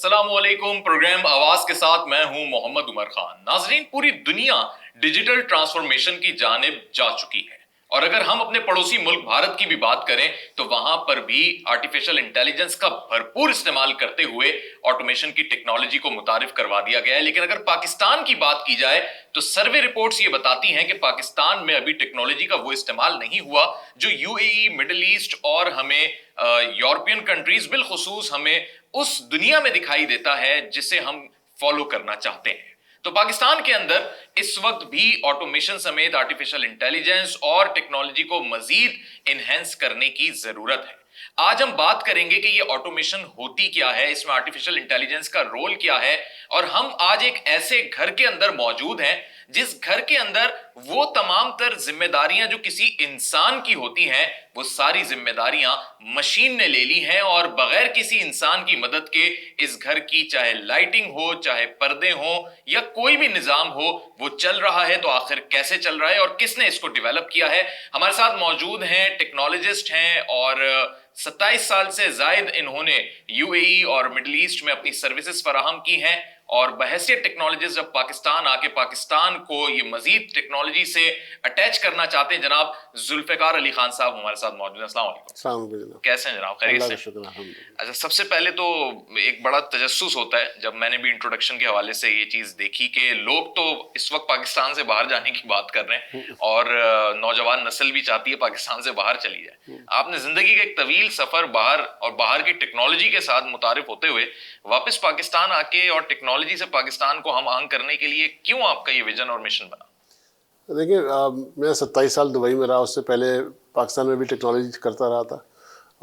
अस्सलामुअलैकुम। प्रोग्राम आवाज के साथ मैं हूं मोहम्मद उमर खान। नाजरीन, पूरी दुनिया डिजिटल ट्रांसफॉर्मेशन की जानिब जा चुकी है और अगर हम अपने पड़ोसी मुल्क भारत की भी बात करें तो वहां पर भी आर्टिफिशियल इंटेलिजेंस का भरपूर इस्तेमाल करते हुए ऑटोमेशन की टेक्नोलॉजी को मुतारिफ करवा दिया गया है। लेकिन अगर पाकिस्तान की बात की जाए तो सर्वे रिपोर्ट्स ये बताती हैं कि पाकिस्तान में अभी टेक्नोलॉजी का वो इस्तेमाल नहीं हुआ जो यूएई, मिडिल ईस्ट और हमें यूरोपियन कंट्रीज बिलखुसूस हमें उस दुनिया में दिखाई देता है जिसे हम फॉलो करना चाहते हैं। तो पाकिस्तान के अंदर इस वक्त भी ऑटोमेशन समेत आर्टिफिशियल इंटेलिजेंस और टेक्नोलॉजी को मजीद इनहेंस करने की जरूरत है। आज हम बात करेंगे कि ये ऑटोमेशन होती क्या है, इसमें आर्टिफिशियल इंटेलिजेंस का रोल क्या है और हम आज एक ऐसे घर के अंदर मौजूद हैं जिस घर के अंदर वो तमाम तर जिम्मेदारियां जो किसी इंसान की होती हैं वो सारी जिम्मेदारियां मशीन ने ले ली हैं और बगैर किसी इंसान की मदद के इस घर की चाहे लाइटिंग हो, चाहे पर्दे हो या कोई भी निजाम हो वो चल रहा है। तो आखिर कैसे चल रहा है और किसने इसको डेवलप किया है? हमारे साथ मौजूद हैं, टेक्नोलॉजिस्ट हैं और 27 साल से जायद इन्होंने यूएई और मिडिल ईस्ट में अपनी सर्विसेज फराहम की हैं और बहैसियत टेक्नोलॉजिस्ट जब पाकिस्तान आके पाकिस्तान को ये मजीद टेक्नोलॉजी से अटैच करना चाहते हैं, जनाब जुल्फिकार अली खान साहब हमारे साथ मौजूद हैं। अस्सलाम वालेकुम। कैसे हैं जनाब? खैरियत से? अच्छा, सबसे पहले तो एक बड़ा तजस्सुस होता है जब मैंने भी इंट्रोडक्शन के हवाले से ये चीज देखी कि लोग तो इस वक्त पाकिस्तान से बाहर जाने की बात कर रहे हैं और नौजवान नस्ल भी चाहती है पाकिस्तान से बाहर चली जाए। आपने जिंदगी का एक तवील सफर बाहर और बाहर की टेक्नोलॉजी के साथ मुतारिफ होते हुए वापस पाकिस्तान आके और टेक्नोलॉजी से पाकिस्तान को हम आंग करने के लिए क्यों आपका ये विजन और मिशन बना? देखिए, मैं 27 साल दुबई में रहा, उससे पहले पाकिस्तान में भी टेक्नोलॉजी करता रहा था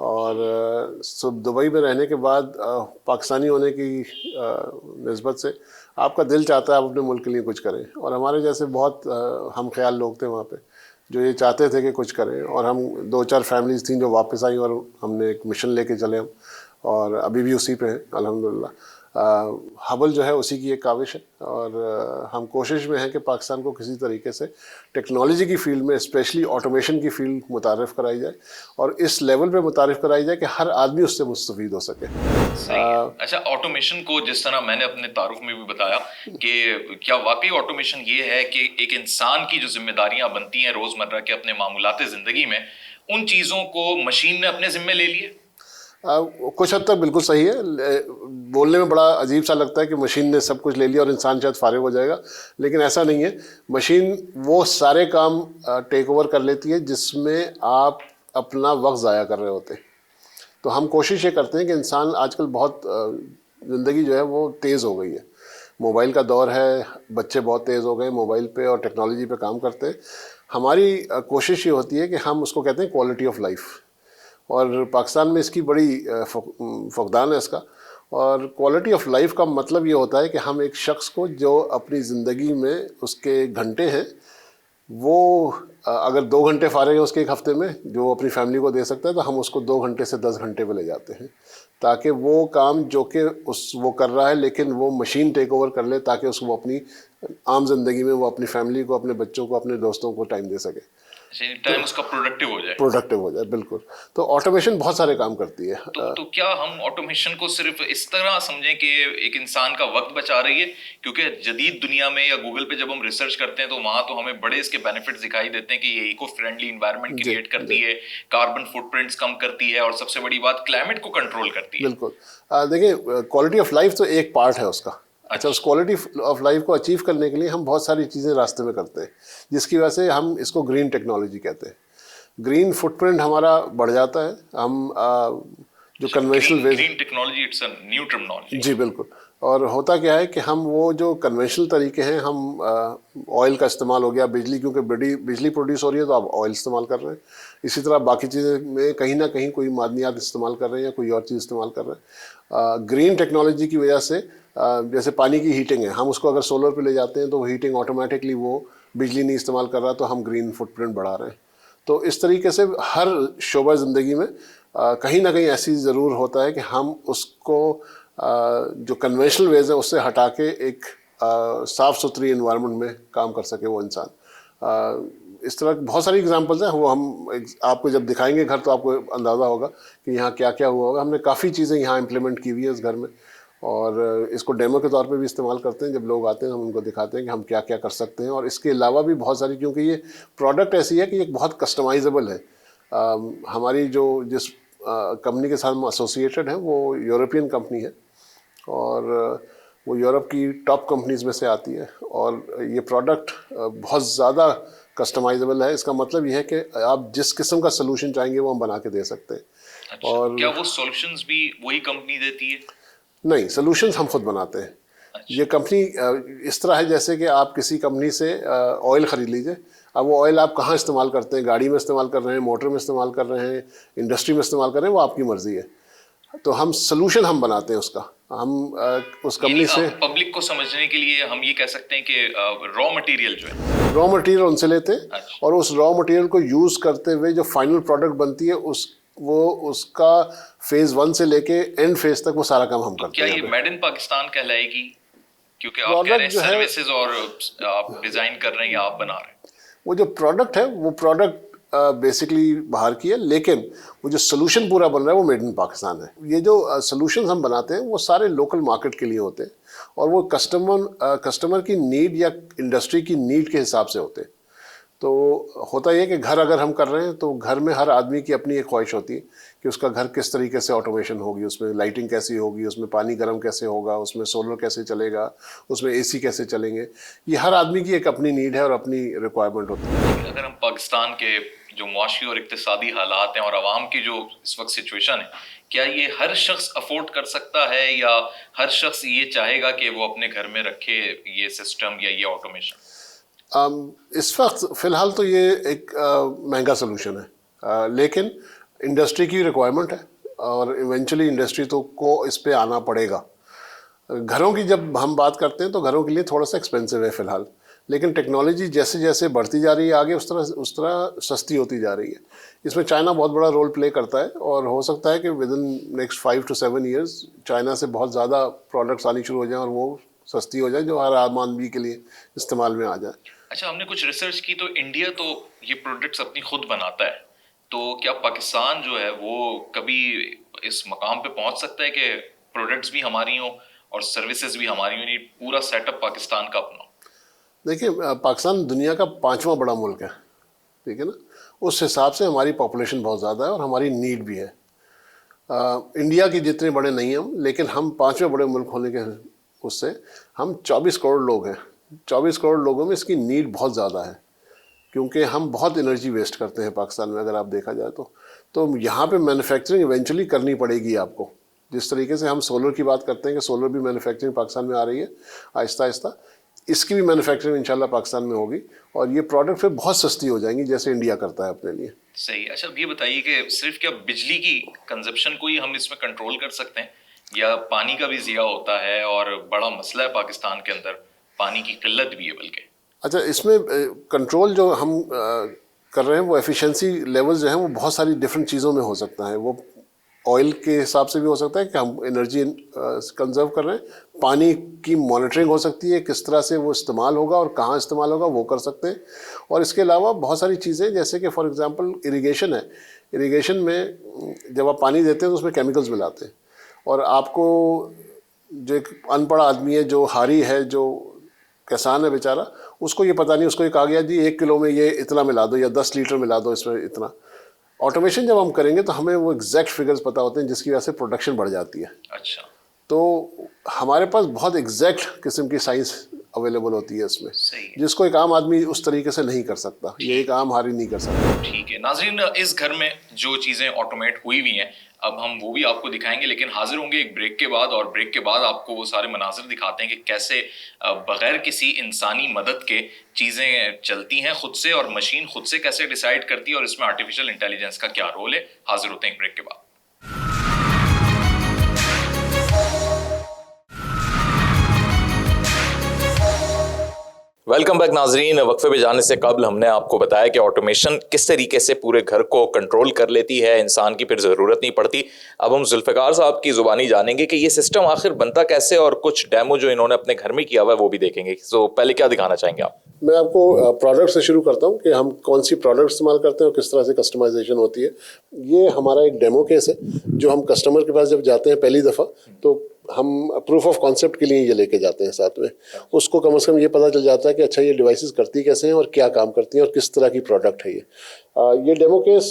और सब दुबई में रहने के बाद पाकिस्तानी होने की निस्बत से आपका दिल चाहता है आप अपने मुल्क के लिए कुछ करें और हमारे जैसे बहुत हम ख्याल लोग थे वहाँ पे जो ये चाहते थे कि कुछ करें और हम 2-4 फैमिलीज थी जो वापस आई और हमने एक मिशन लेके चले हम और अभी भी उसी पे हैं अल्हम्दुलिल्लाह। हबल जो है उसी की एक काविश है और हम कोशिश में हैं कि पाकिस्तान को किसी तरीके से टेक्नोलॉजी की फील्ड में स्पेशली ऑटोमेशन की फील्ड मुतारिफ कराई जाए और इस लेवल पे मुतारिफ कराई जाए कि हर आदमी उससे मुस्तफीद हो सके। अच्छा, ऑटोमेशन को जिस तरह मैंने अपने तारुफ में भी बताया कि क्या वाकई ऑटोमेशन ये है कि एक इंसान की जो जिम्मेदारियां बनती हैं रोजमर्रा के अपने मामूलाते जिंदगी में, उन चीज़ों को मशीन ने अपने जिम्मे ले लिए? कुछ हद तक बिल्कुल सही है। बोलने में बड़ा अजीब सा लगता है कि मशीन ने सब कुछ ले लिया और इंसान शायद फारिग हो जाएगा, लेकिन ऐसा नहीं है। मशीन वो सारे काम टेक ओवर कर लेती है जिसमें आप अपना वक्त ज़ाया कर रहे होते हैं। तो हम कोशिश ये करते हैं कि इंसान आजकल बहुत ज़िंदगी जो है वो तेज़ हो गई है, मोबाइल का दौर है, बच्चे बहुत तेज़ हो गए मोबाइल पे और टेक्नोलॉजी पे काम करते हैं। हमारी कोशिश ये होती है कि हम उसको कहते हैं क्वालिटी ऑफ लाइफ और पाकिस्तान में इसकी बड़ी फुकदान है इसका। और क्वालिटी ऑफ लाइफ का मतलब ये होता है कि हम एक शख्स को जो अपनी ज़िंदगी में उसके घंटे हैं वो अगर 2 घंटे फारिग है उसके एक हफ़्ते में जो अपनी फैमिली को दे सकता है तो हम उसको 2 घंटे से 10 घंटे पे ले जाते हैं ताकि वो काम जो कि वो कर रहा है लेकिन वो मशीन टेक ओवर कर ले ताकि उसको अपनी आम जिंदगी में वो अपनी फैमिली को, अपने बच्चों को, अपने दोस्तों को टाइम दे सके, टाइम उसका प्रोडक्टिव हो जाए। बिल्कुल। तो ऑटोमेशन बहुत सारे काम करती है। तो क्या हम ऑटोमेशन को सिर्फ इस तरह समझें कि एक इंसान का वक्त बचा रही है? क्योंकि जदीद दुनिया में या गूगल पे जब हम रिसर्च करते हैं तो वहां तो हमें बड़े इसके बेनिफिट्स दिखाई देते हैं कि ये इको फ्रेंडली इन्वायरमेंट क्रिएट करती है, कार्बन फुटप्रिंट्स कम करती है और सबसे बड़ी बात क्लाइमेट को कंट्रोल करती है। बिल्कुल। देखिए, क्वालिटी ऑफ लाइफ तो एक पार्ट है उसका। अच्छा, उस क्वालिटी ऑफ लाइफ को अचीव करने के लिए हम बहुत सारी चीज़ें रास्ते में करते हैं जिसकी वजह से हम इसको ग्रीन टेक्नोलॉजी कहते हैं। ग्रीन फुटप्रिंट हमारा बढ़ जाता है। हम जो conventional green technology, it's a new terminology. जी बिल्कुल। और होता क्या है कि हम वो जो कन्वेंशनल तरीके हैं, हम ऑयल का इस्तेमाल हो गया, बिजली, क्योंकि बिजली प्रोड्यूस हो रही है तो आप ऑयल इस्तेमाल कर रहे हैं। इसी तरह बाकी चीज़ें में कहीं ना कहीं कोई मादनियात इस्तेमाल कर रहे हैं या कोई और चीज़ इस्तेमाल कर रहे हैं। ग्रीन टेक्नोलॉजी की वजह से जैसे पानी की हीटिंग है, हम उसको अगर सोलर पे ले जाते हैं तो हीटिंग ऑटोमेटिकली वो बिजली नहीं इस्तेमाल कर रहा, तो हम ग्रीन फुटप्रिंट बढ़ा रहे हैं। तो इस तरीके से हर शोबा ज़िंदगी में कहीं ना कहीं ऐसी ज़रूर होता है कि हम उसको जो कन्वेंशनल वेज है उससे हटा के एक साफ़ सुथरी इन्वायरमेंट में काम कर सके वो इंसान। इस तरह बहुत सारी एग्जांपल्स हैं, वो हम आपको जब दिखाएंगे घर तो आपको अंदाज़ा होगा कि यहाँ क्या क्या हुआ होगा। हमने काफ़ी चीज़ें यहाँ इम्प्लीमेंट की हुई है इस घर में और इसको डेमो के तौर पे भी इस्तेमाल करते हैं। जब लोग आते हैं हम उनको दिखाते हैं कि हम क्या क्या कर सकते हैं। और इसके अलावा भी बहुत सारी, क्योंकि ये प्रोडक्ट ऐसी है कि ये बहुत कस्टमाइजेबल है। हमारी जिस कंपनी के साथ हम एसोसिएटेड हैं वो यूरोपियन कंपनी है और वो यूरोप की टॉप कंपनीज में से आती है और ये प्रोडक्ट बहुत ज़्यादा कस्टमाइजेबल है। इसका मतलब ये है कि आप जिस किस्म का सोल्यूशन चाहेंगे वो हम बना के दे सकते हैं। अच्छा, और क्या वो सॉल्यूशंस भी वही कंपनी देती है? नहीं, सोल्यूशंस हम खुद बनाते हैं। अच्छा। ये कंपनी इस तरह है जैसे कि आप किसी कंपनी से ऑयल ख़रीद लीजिए। अब वो ऑयल आप कहाँ इस्तेमाल करते हैं, गाड़ी में इस्तेमाल कर रहे हैं, मोटर में इस्तेमाल कर रहे हैं, इंडस्ट्री में इस्तेमाल कर रहे हैं, वो आपकी मर्ज़ी है। तो हम सोल्यूशन हम बनाते हैं उसका। हम उस कंपनी से पब्लिक को समझने के लिए हम ये कह सकते हैं कि रॉ मटेरियल जो है, रॉ मटेरियल उनसे लेते हैं। अच्छा। और उस रॉ मटेरियल को यूज़ करते हुए जो फाइनल प्रोडक्ट बनती है उसका फेज़ 1 से लेके एंड फेज़ तक वो सारा काम हम करते क्या हैं। ये मेड इन पाकिस्तान कहलाएगी? क्योंकि आप कह रहे हैं सर्विसेज और आप डिजाइन कर रहे हैं या आप बना रहे हैं। वो जो प्रोडक्ट है वो प्रोडक्ट बेसिकली बाहर की है, लेकिन वो जो सोल्यूशन पूरा बन रहा है वो मेड इन पाकिस्तान है। ये जो सोल्यूशंस हम बनाते हैं वो सारे लोकल मार्केट के लिए होते हैं और वो कस्टमर की नीड या इंडस्ट्री की नीड के हिसाब से होते हैं। तो होता ये कि घर अगर हम कर रहे हैं तो घर में हर आदमी की अपनी एक ख्वाहिश होती है कि उसका घर किस तरीके से ऑटोमेशन होगी, उसमें लाइटिंग कैसी होगी, उसमें पानी गर्म कैसे होगा, उसमें सोलर कैसे चलेगा, उसमें एसी कैसे चलेंगे। ये हर आदमी की एक अपनी नीड है और अपनी रिक्वायरमेंट होती है। अगर हम पाकिस्तान के जो मुआशी और इक्तिसादी हालात हैं और आवाम की जो इस वक्त सिचुएशन है, क्या ये हर शख्स अफोर्ड कर सकता है या हर शख्स ये चाहेगा कि वो अपने घर में रखे ये सिस्टम या ये ऑटोमेशन? इस वक्त फ़िलहाल तो ये एक महंगा सोल्यूशन है, लेकिन इंडस्ट्री की रिक्वायरमेंट है और इवेंचुअली इंडस्ट्री को इस पे आना पड़ेगा। घरों की जब हम बात करते हैं तो घरों के लिए थोड़ा सा एक्सपेंसिव है फ़िलहाल, लेकिन टेक्नोलॉजी जैसे जैसे बढ़ती जा रही है आगे उस तरह सस्ती होती जा रही है। इसमें चाइना बहुत बड़ा रोल प्ले करता है और हो सकता है कि with in next 5 to 7 years China से बहुत ज़्यादा प्रोडक्ट्स आनी शुरू हो जाएँ और वो सस्ती हो जाए जो हर आम आदमी के लिए इस्तेमाल में आ जाए। अच्छा, हमने कुछ रिसर्च की तो इंडिया तो ये प्रोडक्ट्स अपनी खुद बनाता है, तो क्या पाकिस्तान जो है वो कभी इस मकाम पे पहुंच सकता है कि प्रोडक्ट्स भी हमारी हों और सर्विसेज भी हमारी हों, पूरा सेटअप पाकिस्तान का अपना? देखिए, पाकिस्तान दुनिया का 5वां बड़ा मुल्क है, ठीक है ना। उस हिसाब से हमारी पॉपुलेशन बहुत ज़्यादा है और हमारी नीड भी है। इंडिया की जितने बड़े नहीं हम, लेकिन हम 5वें बड़े मुल्क होने के उससे हम 24 करोड़ लोग हैं। 24 करोड़ लोगों में इसकी नीड बहुत ज़्यादा है क्योंकि हम बहुत एनर्जी वेस्ट करते हैं पाकिस्तान में अगर आप देखा जाए तो यहाँ पे मैन्युफैक्चरिंग इवेंचुअली करनी पड़ेगी आपको। जिस तरीके से हम सोलर की बात करते हैं कि सोलर भी मैन्युफैक्चरिंग पाकिस्तान में आ रही है आहिस्ता आहिस्ता, इसकी भी मैन्युफैक्चरिंग इंशाल्लाह पाकिस्तान में होगी और ये प्रोडक्ट फिर बहुत सस्ती हो जाएंगी जैसे इंडिया करता है अपने लिए। सही। अच्छा, अब ये बताइए कि सिर्फ क्या बिजली की कंजप्शन को ही हम इसमें कंट्रोल कर सकते हैं या पानी का भी ज़िया होता है और बड़ा मसला है पाकिस्तान के अंदर, पानी की किल्लत भी है बल्कि? अच्छा, इसमें कंट्रोल जो हम कर रहे हैं वो एफिशिएंसी लेवल्स जो हैं वो बहुत सारी डिफरेंट चीज़ों में हो सकता है। वो ऑयल के हिसाब से भी हो सकता है कि हम एनर्जी कंजर्व कर रहे हैं, पानी की मॉनिटरिंग हो सकती है, किस तरह से वो इस्तेमाल होगा और कहाँ इस्तेमाल होगा वो कर सकते हैं। और इसके अलावा बहुत सारी चीज़ें जैसे कि फॉर एग्जांपल इरिगेशन है। इरिगेशन में जब आप पानी देते हैं तो उसमें केमिकल्स मिलाते हैं और आपको जो एक अनपढ़ आदमी है, जो हारी है, जो किसान है बेचारा, उसको ये पता नहीं, उसको ये कहा गया जी 1 किलो में ये इतना मिला दो या 10 लीटर मिला दो इसमें इतना। ऑटोमेशन जब हम करेंगे तो हमें वो एग्जैक्ट फिगर्स पता होते हैं जिसकी वजह से प्रोडक्शन बढ़ जाती है। अच्छा, तो हमारे पास बहुत एग्जैक्ट किस्म की साइंस अवेलेबल होती है इसमें, जिसको एक आम आदमी उस तरीके से नहीं कर सकता, ये एक आम हारी नहीं कर सकता। ठीक है नाज़रीन, इस घर में जो चीज़ें ऑटोमेट हुई हुई हैं अब हम वो भी आपको दिखाएंगे, लेकिन हाजिर होंगे एक ब्रेक के बाद और ब्रेक के बाद आपको वो सारे मनाजिर दिखाते हैं कि कैसे बगैर किसी इंसानी मदद के चीज़ें चलती हैं खुद से और मशीन खुद से कैसे डिसाइड करती है और इसमें आर्टिफिशियल इंटेलिजेंस का क्या रोल है। हाजिर होते हैं एक ब्रेक के बाद। वेलकम बैक नाजरीन। वक्फे पे जाने से कबल हमने आपको बताया कि ऑटोमेशन किस तरीके से पूरे घर को कंट्रोल कर लेती है, इंसान की फिर ज़रूरत नहीं पड़ती। अब हम जुल्फ़िकार साहब की ज़ुबानी जानेंगे कि ये सिस्टम आखिर बनता कैसे और कुछ डेमो जो इन्होंने अपने घर में किया हुआ है वो भी देखेंगे। तो पहले क्या दिखाना चाहेंगे आप? मैं आपको प्रोडक्ट से शुरू करता हूँ कि हम कौन सी प्रोडक्ट इस्तेमाल करते हैं और किस तरह से कस्टमाइजेशन होती है। ये हमारा एक डेमो केस है जो हम कस्टमर के पास जब जाते हैं पहली दफ़ा तो हम प्रूफ ऑफ कॉन्सेप्ट के लिए ये लेके जाते हैं साथ में। उसको कम से कम ये पता चल जाता है कि अच्छा ये डिवाइसेस करती कैसे हैं और क्या काम करती हैं और किस तरह की प्रोडक्ट है ये डेमो केस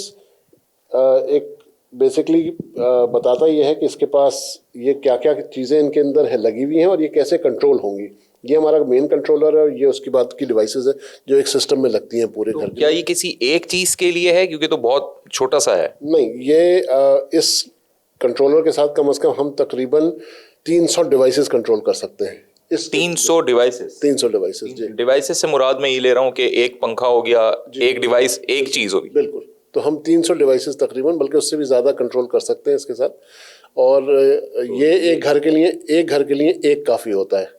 एक बेसिकली बताता ये है कि इसके पास ये क्या क्या चीज़ें इनके अंदर है लगी हुई हैं और ये कैसे कंट्रोल होंगी। ये हमारा मेन कंट्रोलर है और ये उसके बाद की डिवाइसेस है जो एक सिस्टम में लगती हैं पूरे घर के। क्या ये किसी एक चीज के लिए है, क्योंकि तो बहुत छोटा सा है? नहीं, ये इस कंट्रोलर के साथ कम से कम हम तकरीबन 300 डिवाइसेस कंट्रोल कर सकते हैं। इस 300 डिवाइसेस? 300 डिवाइसेस जी। डिवाइसेस से मुराद मैं ये ले रहा हूँ कि एक पंखा हो गया, एक डिवाइस, एक चीज होगी। बिल्कुल, तो हम 300 डिवाइसेस तकरीबन, बल्कि उससे भी ज़्यादा कंट्रोल कर सकते हैं इसके साथ। और ये एक घर के लिए एक काफ़ी होता है।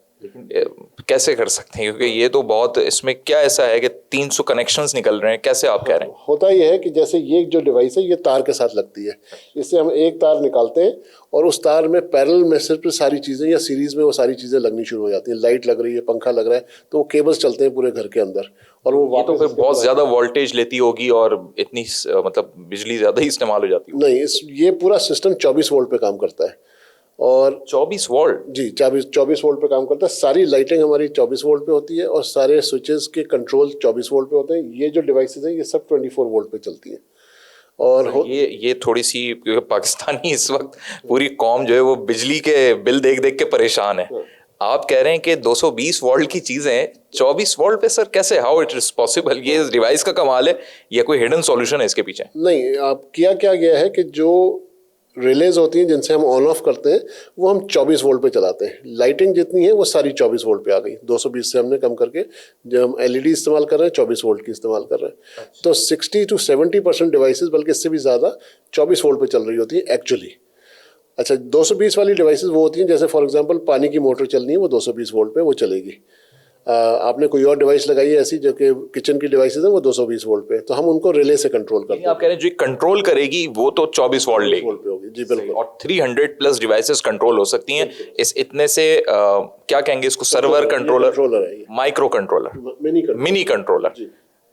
कैसे कर सकते हैं, क्योंकि ये तो बहुत, इसमें क्या ऐसा है कि 300 कनेक्शंस निकल रहे हैं, कैसे आप कह रहे हैं? होता यह है कि जैसे ये जो डिवाइस है ये तार के साथ लगती है, इससे हम एक तार निकालते हैं और उस तार में पैरेलल में सिर्फ सारी चीज़ें या सीरीज में वो सारी चीज़ें लगनी शुरू हो जाती हैं। लाइट लग रही है, पंखा लग रहा है, तो वो केबल्स चलते हैं पूरे घर के अंदर और वो ये तो फिर बहुत ज़्यादा वोल्टेज लेती होगी और इतनी मतलब बिजली ज़्यादा ही इस्तेमाल हो जाती है। नहीं, ये पूरा सिस्टम 24 वोल्ट पे काम करता है। और 24 वोल्ट? जी, 24 वोल्ट पे काम करता है। सारी लाइटिंग हमारी 24 वोल्ट पे होती है और सारे स्विचेस के कंट्रोल 24 वोल्ट पे होते हैं। ये जो डिवाइसेस हैं ये सब 24 वोल्ट पे चलती हैं। और ये थोड़ी सी, क्योंकि पाकिस्तानी इस वक्त पूरी कौम जो है वो बिजली के बिल देख देख के परेशान है। आप कह रहे हैं कि 220 वोल्ट की चीजें 24 वोल्ट पे, सर कैसे, हाउ इट इज पॉसिबल? ये इस डिवाइस का कमाल है या कोई हिडन सॉल्यूशन है इसके पीछे? नहीं, आप क्या गया है कि जो रिलेज होती हैं जिनसे हम ऑन ऑफ करते हैं वो हम 24 वोल्ट पे चलाते हैं। लाइटिंग जितनी है वो सारी 24 वोल्ट पे आ गई। 220 से हमने कम करके जब हम एलईडी इस्तेमाल कर रहे हैं 24 वोल्ट की इस्तेमाल कर रहे हैं। तो 60 to 70% डिवाइसेस, बल्कि इससे भी ज़्यादा 24 वोल्ट पे चल रही होती है एक्चुअली। अच्छा, 220 वाली डिवाइसेस वो होती हैं जैसे फॉर एग्जांपल पानी की मोटर चलनी है वो 220 वोल्ट पे वो चलेगी। आपने कोई और डिवाइस लगाई है ऐसी जो कि किचन की डिवाइसेस हैं वो 220 वोल्ट पे, तो हम उनको रिले से कंट्रोल करते हैं। आप कह रहे हैं जो कंट्रोल करेगी वो तो 24 वोल्ट लेगी? वोल्ट पे होगी जी, बिल्कुल। और 300 प्लस डिवाइसेस कंट्रोल हो सकती हैं इस इतने से क्या कहेंगे इसको, सर्वर कंट्रोलर है, माइक्रो कंट्रोलर, मिनी कंट्रोलर।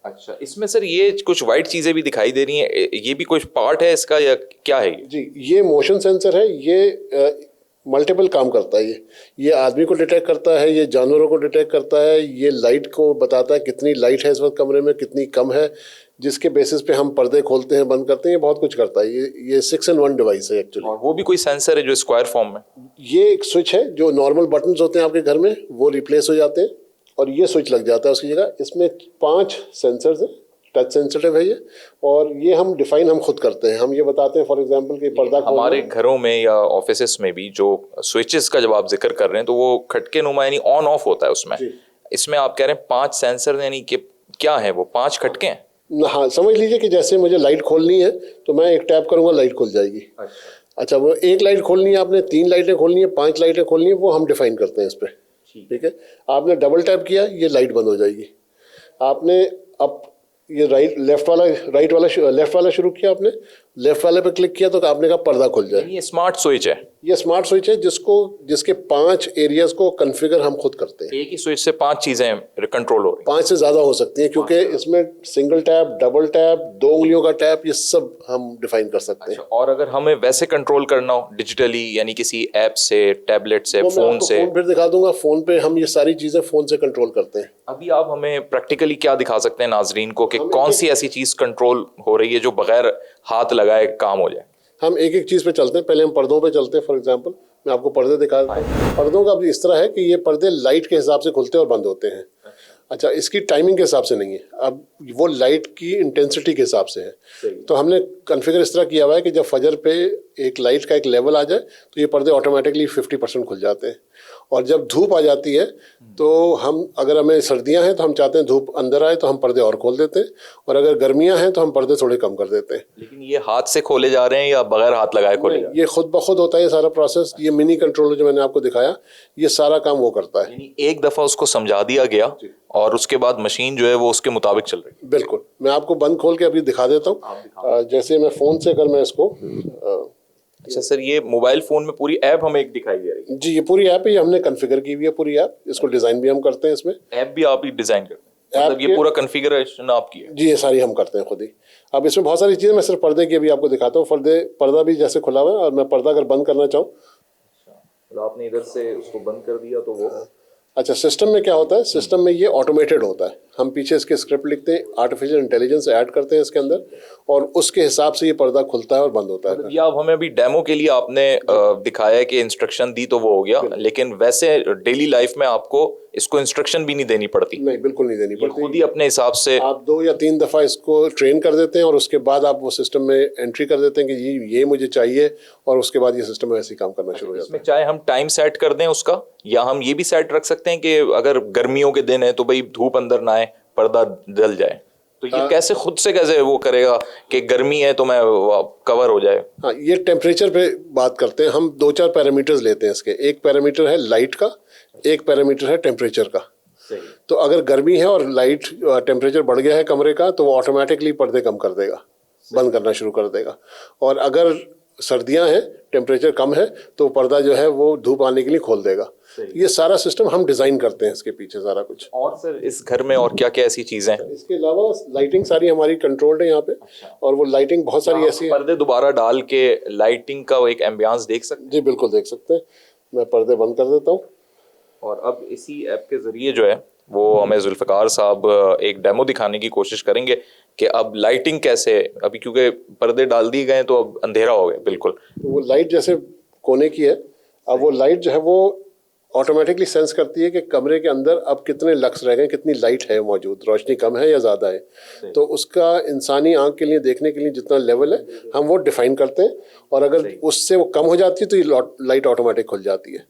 अच्छा, इसमें सर ये कुछ वाइट चीजें भी दिखाई दे रही हैं, ये भी कुछ पार्ट है इसका या क्या है ये? जी, ये मोशन सेंसर है। ये मल्टीपल काम करता है। ये आदमी को डिटेक्ट करता है, ये जानवरों को डिटेक्ट करता है, ये लाइट को बताता है कितनी लाइट है इस वक्त कमरे में, कितनी कम है, जिसके बेसिस पे हम पर्दे खोलते हैं, बंद करते हैं। ये बहुत कुछ करता है। ये 6-in-1 डिवाइस है एक्चुअली। और वो भी कोई सेंसर है जो स्क्वायर फॉर्म में? ये एक स्विच है, जो नॉर्मल बटन्स होते हैं आपके घर में वो रिप्लेस हो जाते हैं और ये स्विच लग जाता है उसकी जगह। इसमें 5 सेंसर्स हैं, टच सेंसिटिव है ये, और ये हम डिफाइन हम खुद करते हैं। हम ये बताते हैं फॉर एग्जांपल कि पर्दा हमारे घरों में या ऑफिसेस में भी जो स्विचेस का जब आप जिक्र कर रहे हैं तो वो खटके नुमा यानी ऑन ऑफ होता है उसमें। इसमें आप कह रहे हैं 5 सेंसर, यानी कि क्या है वो 5 खटके हैं? हाँ, समझ लीजिए कि जैसे मुझे लाइट खोलनी है तो मैं एक टैप करूंगा, लाइट खुल जाएगी। अच्छा, वो एक लाइट खोलनी है, आपने 3 लाइटें खोलनी है, 5 लाइटें खोलनी है, वो हम डिफाइन करते हैं इस पर। ठीक है, आपने डबल टैप किया, ये लाइट बंद हो जाएगी। आपने अब ये लेफ्ट वाला शुरू किया, आपने लेफ्ट वाले पे क्लिक किया तो आपने कहा पर्दा खुल जाए। ये स्मार्ट स्विच है? ये स्मार्ट स्विच है जिसके 5 एरियाज को कॉन्फ़िगर हम खुद करते हैं। एक ही स्विच से 5 चीजें कंट्रोल हो रही हैं? 5 से ज्यादा हो सकती हैं, क्योंकि इसमें सिंगल टैप, डबल टैप, 2 उंगलियों का टैप, ये सब हम डिफाइन कर सकते हैं। और अगर हमें वैसे कंट्रोल करना हो डिजिटली, यानी किसी ऐप से, टैबलेट से, फोन से? फोन फिर दिखा दूंगा। फोन पे हम ये सारी चीजें फोन से कंट्रोल करते हैं। अभी आप हमें प्रैक्टिकली क्या दिखा सकते हैं नाजरीन को कि कौन सी ऐसी चीज कंट्रोल हो रही है जो बगैर हाथ लगाए काम हो जाए? हम एक एक चीज पे चलते हैं। पहले हम पर्दों पे चलते हैं। फॉर एग्जांपल मैं आपको पर्दे दिखा देता हूँ। पर्दों का अब इस तरह है कि ये पर्दे लाइट के हिसाब से खुलते और बंद होते हैं। अच्छा, इसकी टाइमिंग के हिसाब से नहीं है, अब वो लाइट की इंटेंसिटी के हिसाब से है। तो हमने कॉन्फ़िगर इस तरह किया हुआ है कि जब फजर पे एक लाइट का एक लेवल आ जाए तो ये पर्दे ऑटोमेटिकली 50% खुल जाते हैं। और जब धूप आ जाती है तो हम, अगर हमें सर्दियां हैं तो हम चाहते हैं धूप अंदर आए तो हम पर्दे और खोल देते हैं, और अगर गर्मियां हैं तो हम पर्दे थोड़े कम कर देते हैं। लेकिन ये हाथ से खोले जा रहे हैं या बगैर हाथ लगाए खोले जा रहे हैं? ये खुद ब खुद होता है ये सारा प्रोसेस। ये मिनी कंट्रोलर जो मैंने आपको दिखाया, ये सारा काम वो करता है। यानी एक दफा उसको समझा दिया गया और उसके बाद मशीन जो है वो उसके मुताबिक चल रही है? बिल्कुल। मैं आपको बंद खोल के अभी दिखा देता हूँ। जैसे मैं फोन से अगर मैं इसको अच्छा सर, ये मोबाइल फोन में पूरी ऐप हमें एक दिखाई दे रही है? जी, ये पूरी ऐप है, ये हमने कॉन्फ़िगर की हुई है पूरी ऐप। इसको डिजाइन भी हम करते हैं। इसमें ऐप भी आप ही डिजाइन करते हैं? मतलब ये पूरा कॉन्फ़िगरेशन आपकी है? जी, ये सारी हम करते हैं खुद ही। अब इसमें बहुत सारी चीज़ें, मैं सिर्फ पर्दे की अभी आपको दिखाता हूँ। पर्दा भी जैसे खुला हुआ है, और मैं पर्दा अगर बंद करना चाहूँ मतलब आपने इधर से उसको बंद कर दिया तो वो अच्छा, सिस्टम में क्या होता है, सिस्टम में ये ऑटोमेटेड होता है। हम पीछे इसके स्क्रिप्ट लिखते हैं, आर्टिफिशियल इंटेलिजेंस ऐड करते हैं इसके अंदर, और उसके हिसाब से ये पर्दा खुलता है और बंद होता है। मतलब ये आप हमें अभी डेमो के लिए आपने दिखाया है कि इंस्ट्रक्शन दी तो वो हो गया, लेकिन वैसे डेली लाइफ में आपको इसको इंस्ट्रक्शन भी नहीं देनी पड़ती? नहीं, बिल्कुल नहीं देनी ये पड़ती। खुद ही अपने हिसाब से आप 2 या 3 दफ़ा इसको ट्रेन कर देते हैं और उसके बाद आप वो सिस्टम में एंट्री कर देते हैं कि ये मुझे चाहिए, और उसके बाद ये सिस्टम ऐसे ही काम करना शुरू हो जाता है। इसमें चाहे हम टाइम सेट कर दें उसका, या हम ये भी सेट रख सकते हैं कि अगर गर्मियों के दिन है तो भाई धूप अंदर ना आए, पर्दा जल जाए, तो ये कैसे खुद से कैसे वो करेगा कि गर्मी है तो मैं कवर हो जाए? हाँ, ये टेम्परेचर पे बात करते हैं हम। 2-4 पैरामीटर्स लेते हैं इसके। एक पैरामीटर है लाइट का, एक पैरामीटर है टेम्परेचर का। तो अगर गर्मी है और लाइट टेम्परेचर बढ़ गया है कमरे का, तो वो ऑटोमेटिकली पर्दे कम कर देगा, बंद करना शुरू कर देगा। और अगर सर्दियां हैं, टेम्परेचर कम है, तो पर्दा जो है वो धूप आने के लिए खोल देगा। ये सारा सिस्टम हम डिजाइन करते हैं इसके पीछे सारा कुछ। और सर इस घर में और क्या क्या ऐसी चीजें हैं? इसके अलावा लाइटिंग सारी हमारी कंट्रोल्ड है यहाँ पे। और वो लाइटिंग बहुत सारी ऐसी है। पर्दे दोबारा डाल के लाइटिंग का एक एम्बियंस देख सकते हैं? जी बिल्कुल देख सकते हैं। मैं पर्दे बंद कर देता हूँ। और अब इसी ऐप के जरिए जो है वो हमें जुल्फ़िकार साहब एक डेमो दिखाने की कोशिश करेंगे कि अब लाइटिंग कैसे, अभी क्योंकि पर्दे डाल दिए गए तो अब अंधेरा हो गया बिल्कुल। तो वो लाइट जैसे कोने की है, अब वो लाइट जो है वो ऑटोमेटिकली सेंस करती है कि कमरे के अंदर अब कितने लक्स रह गए, कितनी लाइट है मौजूद, रोशनी कम है या ज़्यादा है। तो उसका इंसानी आंख के लिए देखने के लिए जितना लेवल है हम वो डिफाइन करते हैं, और अगर उससे वो कम हो जाती है तो ये लाइट ऑटोमेटिक खुल जाती है,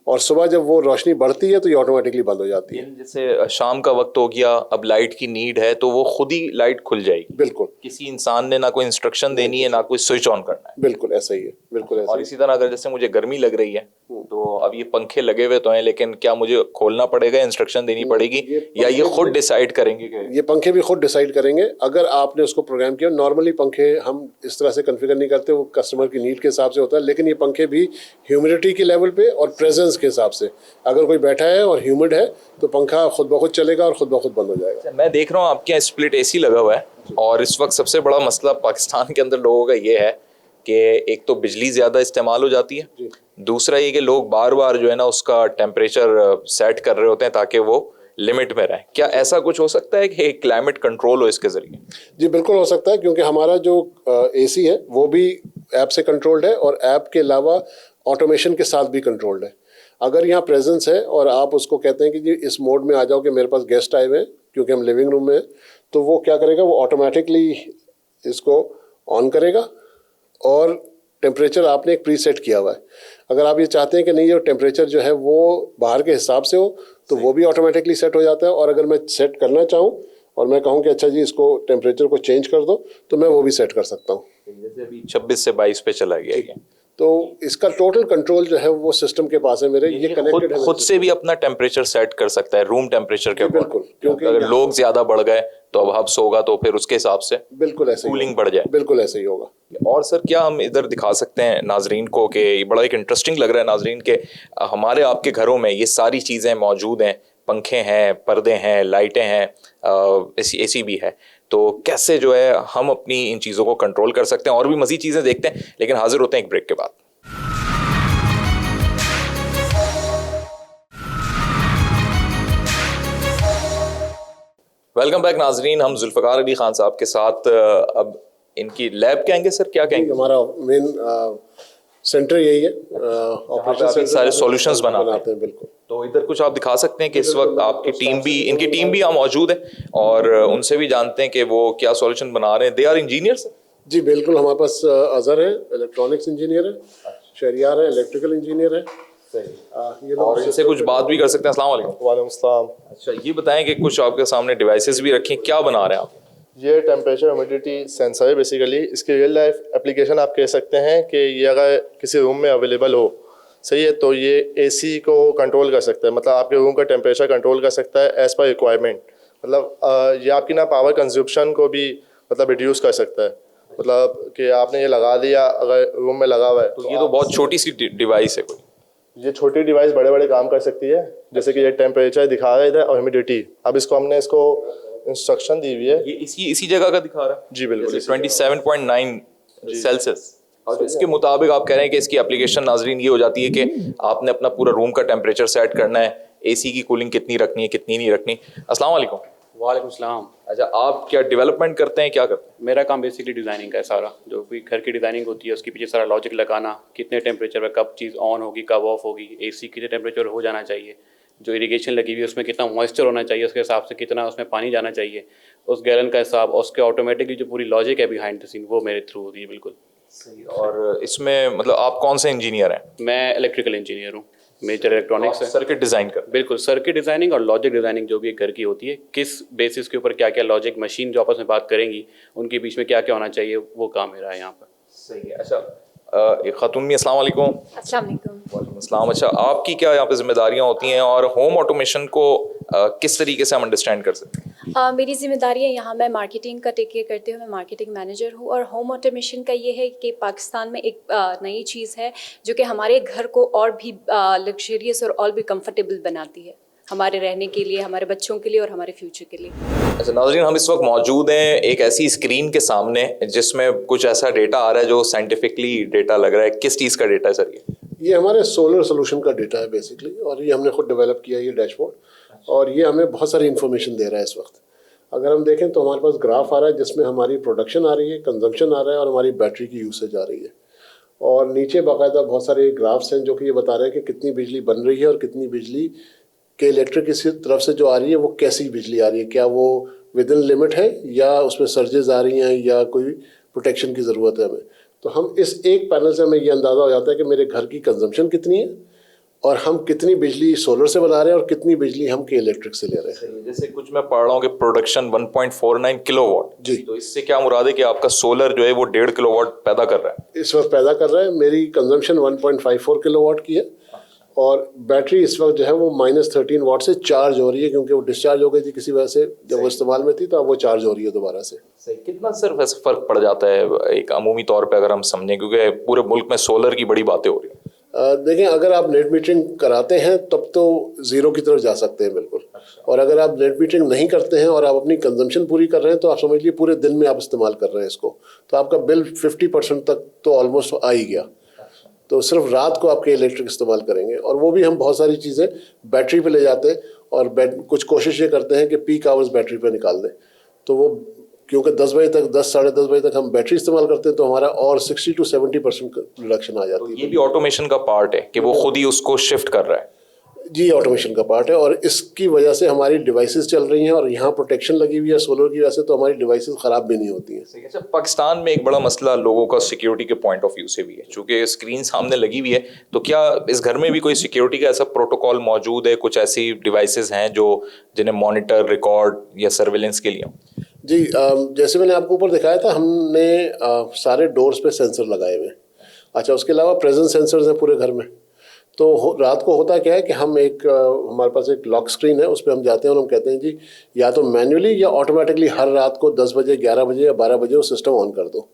और सुबह जब वो रोशनी बढ़ती है तो ये ऑटोमेटिकली बंद हो जाती है। जैसे शाम का वक्त हो गया, अब लाइट की नीड है तो वो खुद ही लाइट खुल जाएगी? बिल्कुल, किसी इंसान ने ना कोई इंस्ट्रक्शन देनी है ना कोई स्विच ऑन करना है? बिल्कुल ऐसा ही है, बिल्कुल ऐसा। और इसी तरह अगर जैसे मुझे गर्मी लग रही है तो अब ये पंखे लगे हुए तो हैं, लेकिन क्या मुझे खोलना पड़ेगा, इंस्ट्रक्शन देनी पड़ेगी, या ये खुद डिसाइड करेंगे? ये पंखे भी खुद डिसाइड करेंगे अगर आपने उसको प्रोग्राम किया। नॉर्मली पंखे हम इस तरह से कॉन्फ़िगर नहीं करते, वो कस्टमर की नीड के हिसाब से होता है, लेकिन ये पंखे भी ह्यूमिडिटी के लेवल पे और प्रेजेंस के हिसाब से, अगर कोई बैठा है और ह्यूमिड है तो पंखा खुद ब खुद चलेगा और खुद ब खुद बंद हो जाएगा। मैं देख रहा हूँ आपके यहाँ स्प्लिट एसी लगा हुआ है, और इस वक्त सबसे बड़ा मसला पाकिस्तान के अंदर लोगों का ये है कि एक तो बिजली ज़्यादा इस्तेमाल हो जाती है, दूसरा ये कि लोग बार बार जो है ना उसका टेम्परेचर सेट कर रहे होते हैं ताकि वो लिमिट में रहे। क्या ऐसा कुछ हो सकता है कि क्लाइमेट कंट्रोल हो इसके जरिए? जी बिल्कुल हो सकता है, क्योंकि हमारा जो एसी है वो भी ऐप से कंट्रोल्ड है, और ऐप के अलावा ऑटोमेशन के साथ भी कंट्रोल्ड है। अगर यहाँ प्रेजेंस है और आप उसको कहते हैं कि जी इस मोड में आ जाओ कि मेरे पास गेस्ट आए हुए हैं, क्योंकि हम लिविंग रूम में हैं, तो वो क्या करेगा, वो ऑटोमेटिकली इसको ऑन करेगा, और टेम्परेचर आपने एक प्रीसेट किया हुआ है। अगर आप ये चाहते हैं कि नहीं, ये टेम्परेचर जो है वो बाहर के हिसाब से हो, तो वो भी ऑटोमेटिकली सेट हो जाता है। और अगर मैं सेट करना चाहूँ और मैं कहूँ कि अच्छा जी इसको टेम्परेचर को चेंज कर दो, तो मैं वो भी सेट कर सकता हूँ। जैसे अभी 26 से 22 पे चला गया है, तो इसका टोटल कंट्रोल जो है वो सिस्टम के पास है मेरे। ये कनेक्टेड है, खुद से भी अपना टेम्परेचर सेट कर सकता है रूम टेम्परेचर के अकॉर्डिंग? बिल्कुल, क्योंकि अगर लोग ज्यादा बढ़ गए तो अब हब्स होगा तो फिर उसके हिसाब से बिल्कुल ऐसे कूलिंग बढ़ जाए। बिल्कुल ऐसे ही होगा। और सर क्या हम इधर दिखा सकते हैं नाजरीन को कि ये बड़ा एक इंटरेस्टिंग लग रहा है नाजरीन के हमारे आपके घरों में ये सारी चीज़ें मौजूद हैं, पंखे हैं, पर्दे हैं, लाइटें हैं, एसी भी है, तो कैसे जो है हम अपनी इन चीज़ों को कंट्रोल कर सकते हैं? और भी मज़ीद चीज़ें देखते हैं, लेकिन हाजिर होते हैं एक ब्रेक के बाद। वेलकम बैक नाजरीन, हम जुल्फ़िकार अली खान साहब के साथ अब इनकी लैब कहेंगे सर, क्या कहेंगे? हमारा मेन सेंटर यही है, ऑपरेशन सारे सॉल्यूशंस बनाते हैं। बिल्कुल। तो इधर कुछ आप दिखा सकते हैं कि इस वक्त आपकी टीम भी, इनकी टीम भी यहाँ मौजूद है, और उनसे भी जानते हैं कि वो क्या सॉल्यूशन बना रहे हैं। They are engineers? जी बिल्कुल, हमारे पास अजहर है, इलेक्ट्रॉनिक्स इंजीनियर है, शहरियार है, इलेक्ट्रिकल इंजीनियर है। और इनसे कुछ बात भी कर सकते हैं। अस्सलाम वालेकुम। वालेकुम अस्सलाम। अच्छा, ये बताएं कि कुछ आपके सामने डिवाइसेस भी रखे हैं, क्या बना रहे हैं आप? ये टेम्परेचर ह्यूमिडिटी सेंसर है बेसिकली। इसकी रियल लाइफ एप्लीकेशन आप कह सकते हैं कि ये अगर किसी रूम में अवेलेबल हो, सही है, तो ये एसी को कंट्रोल कर सकता है, मतलब आपके रूम का टेम्परेचर कंट्रोल कर सकता है एज़ पर रिक्वायरमेंट। मतलब ये आपकी ना पावर कंजप्शन को भी मतलब रिड्यूस कर सकता है। मतलब कि आपने ये लगा दिया अगर रूम में लगा हुआ है, तो ये तो बहुत छोटी सी डिवाइस है। कोई ये छोटी डिवाइस बड़े बड़े काम कर सकती है, जैसे कि ये टेम्परेचर दिखा रहा है इधर और ह्यूमिडिटी। अब इसको हमने इसको इंस्ट्रक्शन दी हुई है। ये इसी जगह का दिखा रहा है? जी बिल्कुल। 27.9 सेल्सियस। और इसके मुताबिक आप कह रहे हैं कि इसकी एप्लीकेशन नाजरीन ये हो जाती है कि आपने अपना पूरा रूम का टेम्परेचर सेट करना है, एसी की कूलिंग कितनी रखनी है कितनी नहीं रखनी। अस्सलाम वालेकुम। वालेकुम सलाम। अच्छा, आप क्या डेवलपमेंट करते हैं, क्या करते हैं? मेरा काम बेसिकली डिज़ाइनिंग का है सारा, जो भी घर की डिज़ाइनिंग होती है उसके पीछे सारा लॉजिक लगाना, कितने टेम्परेचर पर कब चीज़ ऑन होगी कब ऑफ होगी, एसी कितने टेम्परेचर हो जाना चाहिए, जो इरिगेशन लगी हुई है उसमें कितना मॉइस्चर होना चाहिए, उसके हिसाब से कितना उसमें पानी जाना चाहिए, उस गैलन का हिसाब, उसके ऑटोमेटिकली जो पूरी लॉजिक है बिहाइंड द सीन वो मेरे थ्रू होती है। बिल्कुल सही। और इसमें मतलब आप कौन से इंजीनियर हैं? मैं इलेक्ट्रिकल इंजीनियर हूँ, मेजर इलेक्ट्रॉनिक्स है। सर्किट डिज़ाइन कर? बिल्कुल, सर्किट डिज़ाइनिंग और लॉजिक डिज़ाइनिंग जो भी एक घर की होती है, किस बेसिस के ऊपर क्या क्या लॉजिक मशीन जो आपस में बात करेंगी उनके बीच में क्या क्या होना चाहिए, वो काम मेरा है यहाँ पर। सही है। अच्छा, एक खातून भी, अस्सलाम वालेकुम। अस्सलाम वालेकुम। वालेकुम अस्सलाम। अच्छा, आपकी क्या यहाँ पे जिम्मेदारियाँ होती हैं और होम ऑटोमेशन को किस तरीके से हम अंडरस्टैंड कर सकते हैं? मेरी जिम्मेदारी है यहाँ, मैं मार्केटिंग का टेक केयर करती हूँ, मैं मार्केटिंग मैनेजर हूँ। और होम ऑटोमेशन का ये है कि पाकिस्तान में एक नई चीज़ है जो कि हमारे घर को और भी लग्जरियस और भी कंफर्टेबल बनाती है, हमारे रहने के लिए, हमारे बच्चों के लिए और हमारे फ्यूचर के लिए। अच्छा नाज़रीन, हम इस वक्त मौजूद हैं एक ऐसी स्क्रीन के सामने जिसमें कुछ ऐसा डेटा आ रहा है जो साइंटिफिकली डेटा लग रहा है। किस चीज़ का डेटा है सर ये हमारे सोलर सोल्यूशन का डेटा है बेसिकली, और ये हमने खुद डेवलप किया ये डैशबोर्ड, और ये हमें बहुत सारी इन्फॉर्मेशन दे रहा है इस वक्त। अगर हम देखें तो हमारे पास ग्राफ आ रहा है जिसमें हमारी प्रोडक्शन आ रही है, कंजम्पशन आ रहा है और हमारी बैटरी की यूसेज आ रही है। और नीचे बाकायदा बहुत सारे ग्राफ्स हैं जो कि ये बता रहे हैं कि कितनी बिजली बन रही है और कितनी बिजली के इलेक्ट्रिक इसी तरफ से जो आ रही है वो कैसी बिजली आ रही है, क्या वो विद इन लिमिट है या उसमें सर्जेस आ रही हैं या कोई प्रोटेक्शन की ज़रूरत है हमें। तो हम इस एक पैनल से हमें ये अंदाज़ा हो जाता है कि मेरे घर की कंजम्पशन कितनी है और हम कितनी बिजली सोलर से बना रहे हैं और कितनी बिजली हम के इलेक्ट्रिक से ले रहे हैं। जैसे कुछ मैं पढ़ रहा हूँ कि प्रोडक्शन 1.49 किलोवाट जी, तो इससे क्या मुराद है कि आपका सोलर जो है वो 1.5 किलोवाट पैदा कर रहा है? इस वक्त पैदा कर रहा है। मेरी कंजम्पशन 1.54 किलोवाट की है और बैटरी इस वक्त जो है वो -13 वाट से चार्ज हो रही है, क्योंकि वो डिस्चार्ज हो गई थी किसी वजह से जब वो इस्तेमाल में थी, तो अब वो चार्ज हो रही है दोबारा से। सही। कितना सिर्फ ऐसा फ़र्क पड़ जाता है एक अमूमी तौर पे अगर हम समझें, क्योंकि पूरे मुल्क में सोलर की बड़ी बातें हो रही हैं? देखें, अगर आप नेट मीटरिंग कराते हैं तब तो ज़ीरो की तरफ जा सकते हैं बिल्कुल। और अगर आप नेट मीटरिंग नहीं करते हैं और आप अपनी कंजम्पशन पूरी कर रहे हैं तो आप समझ लीजिए पूरे दिन में आप इस्तेमाल कर रहे हैं इसको, तो आपका बिल 50% तक तो ऑलमोस्ट आ ही गया। तो सिर्फ रात को आपके इलेक्ट्रिक इस्तेमाल करेंगे, और वो भी हम बहुत सारी चीज़ें बैटरी पे ले जाते हैं और कुछ कोशिश ये करते हैं कि पीक आवर्स बैटरी पे निकाल दें। तो वो क्योंकि 10 बजे तक 10 साढ़े 10 बजे तक हम बैटरी इस्तेमाल करते हैं तो हमारा और 60 to 70% रिडक्शन आ जाती है। ये भी ऑटोमेशन का पार्ट है कि वो खुद ही उसको शिफ्ट कर रहा है? जी, ऑटोमेशन का पार्ट है, और इसकी वजह से हमारी डिवाइसेस चल रही हैं और यहाँ प्रोटेक्शन लगी हुई है सोलर की वजह से, तो हमारी डिवाइसेस ख़राब भी नहीं होती हैं। अच्छा, पाकिस्तान में एक बड़ा मसला लोगों का सिक्योरिटी के पॉइंट ऑफ व्यू से भी है, चूंकि स्क्रीन सामने लगी हुई है, तो क्या इस घर में भी कोई सिक्योरिटी का ऐसा प्रोटोकॉल मौजूद है, कुछ ऐसी डिवाइसेस हैं जो जिन्हें मॉनिटर, रिकॉर्ड या सर्विलेंस के लिए? जी, जैसे मैंने आपको ऊपर दिखाया था, हमने सारे डोर्स पे सेंसर लगाए हुए हैं। अच्छा, उसके अलावा प्रेजेंस सेंसर्स हैं पूरे घर में। तो रात को होता क्या है कि हम हमारे पास एक लॉक स्क्रीन है, उस पर हम जाते हैं और हम कहते हैं जी या तो मैन्युअली या ऑटोमेटिकली हर रात को 10 बजे 11 बजे या 12 बजे वो सिस्टम ऑन कर दो।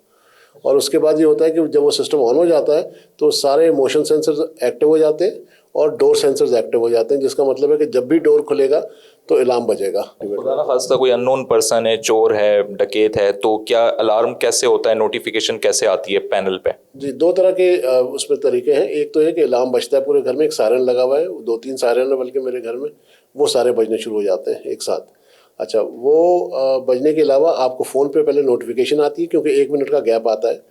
और उसके बाद ये होता है कि जब वो सिस्टम ऑन हो जाता है तो सारे मोशन सेंसर्स एक्टिव हो जाते हैं और डोर सेंसर्स एक्टिव हो जाते हैं, जिसका मतलब है कि जब भी डोर खुलेगा तो अलार्म बजेगा। खुदा ना खास्ता कोई अननोन पर्सन है, चोर है, डकैत है, तो क्या अलार्म कैसे होता है, नोटिफिकेशन कैसे आती है पैनल पे? जी, 2 तरह के उसमें तरीके हैं। एक तो है कि अलार्म बजता है पूरे घर में, एक सायरन लगा हुआ है, 2-3 सायरन है बल्कि मेरे घर में, वो सारे बजने शुरू हो जाते हैं एक साथ। अच्छा, वो बजने के अलावा आपको फ़ोन पे पहले नोटिफिकेशन आती है, क्योंकि 1 मिनट का गैप आता है,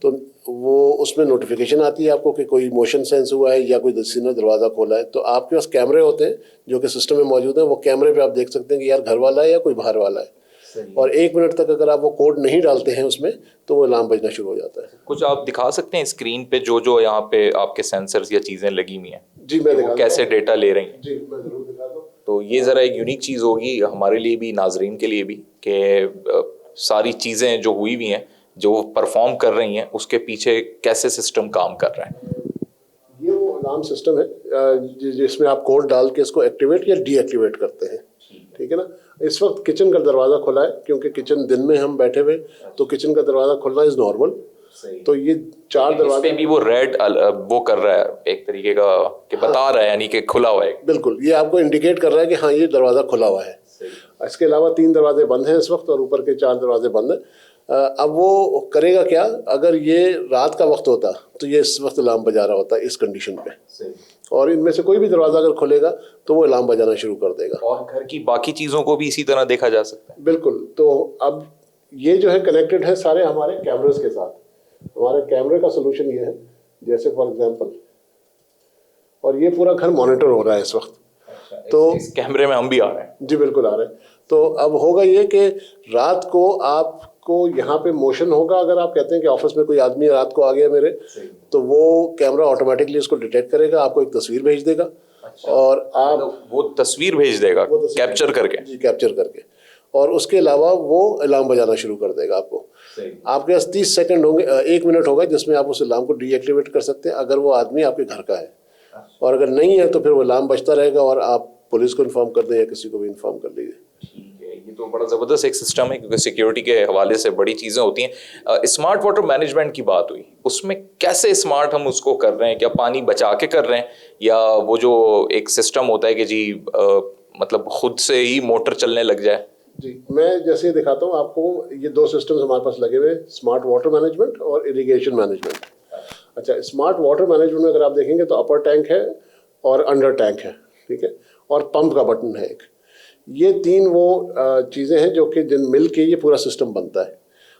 तो वो उसमें नोटिफिकेशन आती है आपको कि कोई मोशन सेंस हुआ है या कोई किसी ने दरवाज़ा खोला है। तो आपके पास कैमरे होते हैं जो कि सिस्टम में मौजूद हैं, वो कैमरे पे आप देख सकते हैं कि यार घर वाला है या कोई बाहर वाला है। और 1 मिनट तक अगर आप वो कोड नहीं डालते हैं उसमें तो वो अलार्म बजना शुरू हो जाता है। कुछ आप दिखा सकते हैं स्क्रीन पे जो यहाँ पे आपके सेंसर्स या चीज़ें लगी हुई हैं? जी, मैं दिखा कैसे डेटा ले रही हैं? जी, मैं ज़रूर दिखा दूँ। तो ये ज़रा एक यूनिक चीज़ होगी हमारे लिए भी, नाजरीन के लिए भी, कि सारी चीज़ें जो हुई हुई हैं, जो परफॉर्म कर रही हैं, उसके पीछे कैसे सिस्टम काम कर रहा है। ये वो अलार्म सिस्टम है जिसमें आप कोड डाल के इसको एक्टिवेट या डीएक्टिवेट करते हैं, ठीक है ना। इस वक्त किचन का दरवाज़ा खुला है, क्योंकि किचन दिन में हम बैठे हुए, तो किचन का दरवाज़ा खुलना इज़ नॉर्मल। तो ये 4 दरवाजे भी वो रेड वो कर रहा है एक तरीके का कि बता रहा है, यानी कि खुला हुआ है। बिल्कुल, ये आपको इंडिकेट कर रहा है कि हाँ ये दरवाज़ा खुला हुआ है। इसके अलावा 3 दरवाजे बंद हैं इस वक्त और ऊपर के 4 दरवाजे बंद हैं। अब वो करेगा क्या, अगर ये रात का वक्त होता तो ये इस वक्त अलार्म बजा रहा होता इस कंडीशन पे, और इनमें से कोई भी दरवाज़ा अगर खुलेगा तो वो अलार्म बजाना शुरू कर देगा। और घर की बाकी चीज़ों को भी इसी तरह देखा जा सकता है। बिल्कुल। तो अब ये जो है कनेक्टेड है सारे हमारे कैमरेज के साथ। हमारे कैमरे का सोल्यूशन ये है, जैसे फॉर एग्जांपल, और ये पूरा घर मॉनिटर हो रहा है इस वक्त। तो इस कैमरे में हम भी आ रहे हैं। जी बिल्कुल आ रहे हैं। तो अब होगा ये कि रात को आपको यहाँ पे मोशन होगा, अगर आप कहते हैं कि ऑफिस में कोई आदमी रात को आ गया मेरे, तो वो कैमरा ऑटोमेटिकली उसको डिटेक्ट करेगा, आपको एक तस्वीर भेज देगा। और आप वो तस्वीर भेज देगा कैप्चर करके। जी कैप्चर करके, और उसके अलावा वो अलार्म बजाना शुरू कर देगा आपको। आपके पास 30 सेकंड होंगे, 1 मिनट होगा जिसमें आप उस अलार्म को डीएक्टिवेट कर सकते हैं अगर वो आदमी आपके घर का है, और अगर नहीं है तो फिर वो अलार्म बजता रहेगा और आप पुलिस को इन्फॉर्म कर दें या किसी को भी इन्फॉर्म कर लीजिए। ये तो बड़ा ज़बरदस्त एक सिस्टम है, क्योंकि सिक्योरिटी के हवाले से बड़ी चीज़ें होती हैं। स्मार्ट वाटर मैनेजमेंट की बात हुई, उसमें कैसे स्मार्ट हम उसको कर रहे हैं? क्या पानी बचा के कर रहे हैं, या वो जो एक सिस्टम होता है कि जी मतलब खुद से ही मोटर चलने लग जाए? जी, मैं जैसे दिखाता हूँ आपको, ये 2 सिस्टम्स हमारे पास लगे हुए, स्मार्ट वाटर मैनेजमेंट और इरिगेशन मैनेजमेंट। अच्छा, स्मार्ट वाटर मैनेजमेंट में अगर आप देखेंगे तो अपर टैंक है और अंडर टैंक है, ठीक है, और पंप का बटन है एक। ये 3 वो चीज़ें हैं जो कि जिन मिल के ये पूरा सिस्टम बनता है।